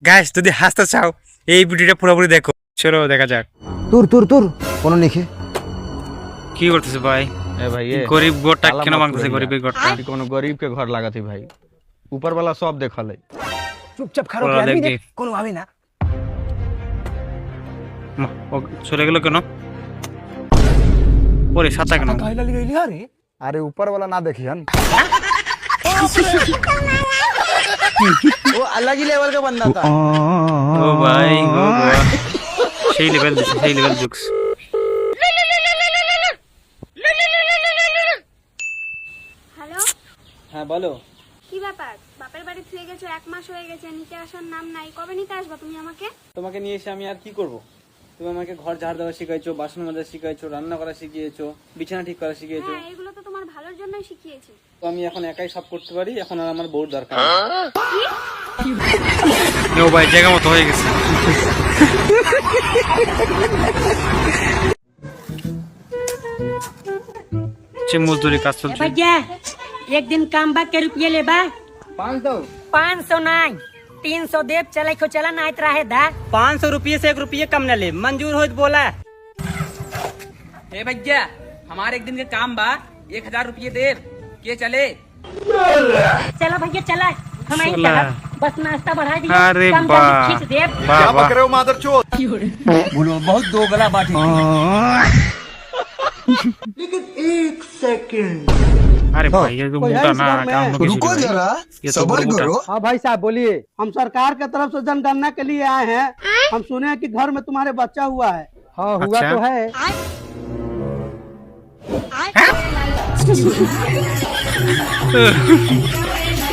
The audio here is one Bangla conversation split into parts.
গাইস যদি হাসতে চাও এই ভিডিওটা পুরোপুরি দেখো। চলো দেখা যাক। তোর তোর তোর কোনো লিখে কি করতেছে ভাই? ए भाई ये গরিব গোটা ताला কেন मत मांगतेছে खुलैया। গরিবের গোটা? कि कोनो गरीब के घर लागत है भाई, ऊपर वाला सब देखल है। চুপচাপ খারাপ ওরা আমি দেখবি। কোনো ভাবি না। ও চলে গেল কেন? ওরে সাতা কেন? গাইলা গইলি আরে अरे ऊपर वाला ना देखियन, वो अलग ही लेवल का बंदा था। ও ভাই ও বাবা, সেই লেভেল দিছে, সেই লেভেল জুকস। হ্যালো, হ্যাঁ বলো। কি ব্যাপার? বাপের বাড়ি থেকে গেছো, 1 মাস হয়ে গেছে, নিতে আসার নাম নাই। কবে নিতে আসবা তুমি আমাকে? তোমাকে নিয়ে এসে আমি আর কি করব? তুমি আমাকে ঘর ঝাড় দেওয়া শিখাইছো, বাসন মাজা শিখাইছো, রান্না করা শিখিয়েছো, বিছানা ঠিক করা শিখিয়েছো। হ্যাঁ, এগুলো তো তোমার ভালোর জন্যই শিখিয়েছি। তো আমি এখন একাই সব করতে পারি, এখন আর আমার বউর দরকার ও ভাই জায়গা মতো হয়ে গেছে। যে মজদুরি কাজ চলছে। भैया एक दिन काम बा के रुपये ले बा 500 500 नहीं 300 देव चले खो चला नाइत रहे दा 500 रुपये से 1 रुपये कम न ले, मंजूर हो बोला। ए भैया हमारे एक दिन के काम बा, 1000 रुपये दे के चले। चलो भैया चला हम आई चला। साहब बस नाश्ता बढ़ा दिया अरे काम वाह। जल्दी खींच देव वाह वाह। बोलो बहुत दो गला बाटी। अरे भाई ये तो मोटा ना काम लोग रुको जरा सब्र करो। हाँ भाई साहब बोलिए। हम सरकार के तरफ से जनगणना के लिए आए हैं। हम सुने हैं कि घर में तुम्हारे बच्चा हुआ है। हाँ हुआ अच्छा। तो है।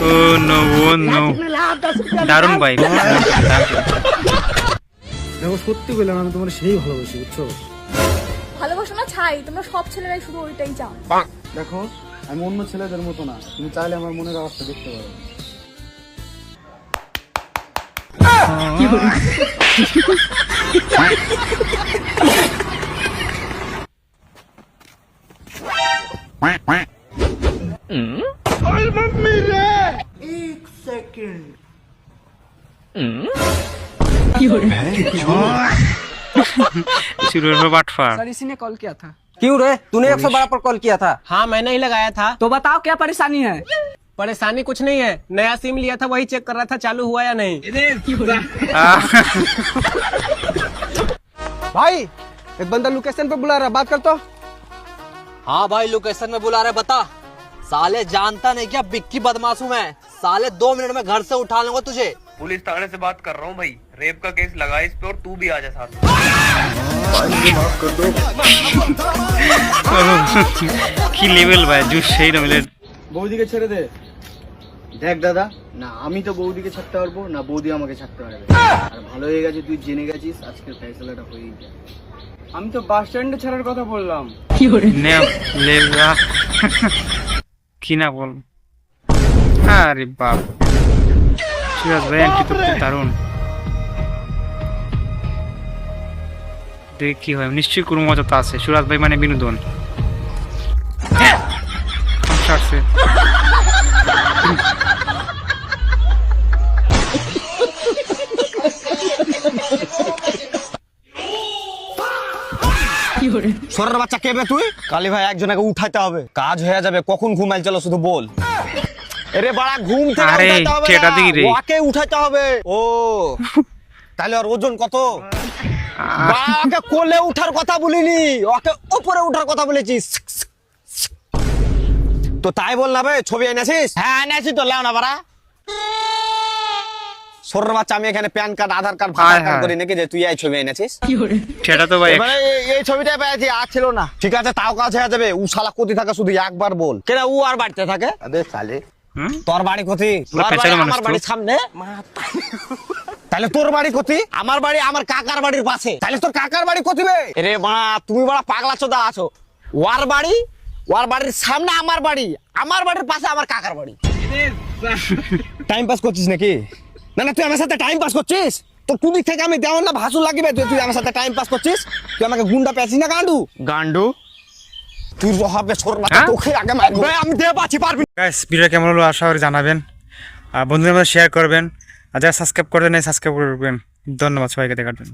ओ नो वो नो দারুন ভাই। দেখো সত্যি বললাম আমি তোমার সেই ভালোবাসি বুঝছো। ভালোবাসা না ছাই, তোমরা সব ছেলেরাই শুধু ওইটাই চাও। দেখো আমি অন্য ছেলেদের মতো না, তুমি চাইলে আমার মনের অবস্থা দেখতে পারো। शुरू में बाटफार। सर इसी ने कॉल किया था। क्यों रे, तूने 112 पर कॉल किया था? हाँ मैंने ही लगाया था। तो बताओ क्या परेशानी है। परेशानी कुछ नहीं है, नया सिम लिया था, वही चेक कर रहा था चालू हुआ या नहीं। भाई एक बंदा लोकेशन पे बुला रहा है, बात कर तो। हाँ भाई लोकेशन में बुला रहे, बता। साले जानता नहीं क्या बिक्की बदमाश हूँ मैं, साले 2 मिनट में घर से उठा लूंगा तुझे। पुलिस थाने से बात कर रहा हूँ भाई, रेप का केस लगा इस पे और तू भी आ जा साथ। কি লেভেল ভাই জুস সেই লেভেলের। বৌদিকে ছেড়ে দে। দেখ দাদা, না আমি তো বৌদিকে ছাড়তে পারবো না বৌদি আমাকে ছাড়তে পারবে। আর ভালো হয়ে গেছে তুই জেনে গেছিস, আজকের ফেসলাটা হয়েই যায়। আমি তো বাস স্ট্যান্ডে ছাড়ার কথা বললাম। নে লেভা কি না বল। আরে বাপ সিরাজ ভাই এন্ট্রি তো খুব দারুণ। দেখ কি হয়, নিশ্চয়ই কোনো মজা তো আছে। সুরাজ ভাই মানে বিনোদন। ছাড়ছে। সরের বাচ্চা কেবে তুই? কালী ভাই একজনকে উঠাইতে হবে, কাজ হয়ে যাবে। কখন ঘুমাইল চলো শুধু বল। আরে বাড়া ঘুম থেকে আরে, উঠাইতে হবে কেটা দিই রে। ওকে উঠাইতে হবে। ও তাহলে ওর ওজন কত? বাড়া ওকে কোলে উঠার কথা বলিনি, ওকে উপরে উঠার কথা বলেছিস। তো তাই বল না ভাই, ছবি এনেছিস? হ্যাঁ এনেছি তো, লাও না বাড়া। সরের বাচ্চা আমি এখানে প্যান কার্ড আধার কার্ড ভোটার কার্ড করি নাকি যে তুই এই ছবি এনেছিস? সেটা তো ভাই এবারে এই ছবিটা পেয়েছি, আর ছিল না। ঠিক আছে তাও কাজ হয়ে যাবে। ও শালা কোথায় থাকে শুধু একবার বল। কেন ও আর বাড়িতে থাকে? আবে সালে তোর বাড়ি কোথায়? পুরো পেছালো মানুষ আমার তো। বাড়ির সামনে। তাহলে তোর বাড়ি কোথায়? আমার বাড়ি আমার কাকার বাড়ির পাশে। তাহলে তোর কাকার বাড়ি কোথায়? রে মা তুমি বড় পাগলা চোদা আছো। ওর বাড়ি, ওর বাড়ির সামনে আমার বাড়ি, আমার বাড়ির পাশে আমার কাকার বাড়ি। টাইম পাস করছিস নাকি? না না তুই আমার সাথে টাইম পাস করছিস? তো তুই দিক থেকে আমি দেওয়ার না ভাসু লাগিবে, তুই আমার সাথে টাইম পাস করছিস? তুই আমাকে গুন্ডা পেয়েছিস না গান্ডু? গান্ডু তুই হবে সর বাচ্চা, তোকে আগে মারবো। আমি দে পাচ্ছি পারবি। গাইস ভিডিও কেমন হলো আশা করি জানাবেন। আর বন্ধুদের মধ্যে শেয়ার করবেন। আর যারা সাবস্ক্রাইব করে নেই সাবস্ক্রাইব করে রাখবেন। ধন্যবাদ সবাইকে দেখার জন্য।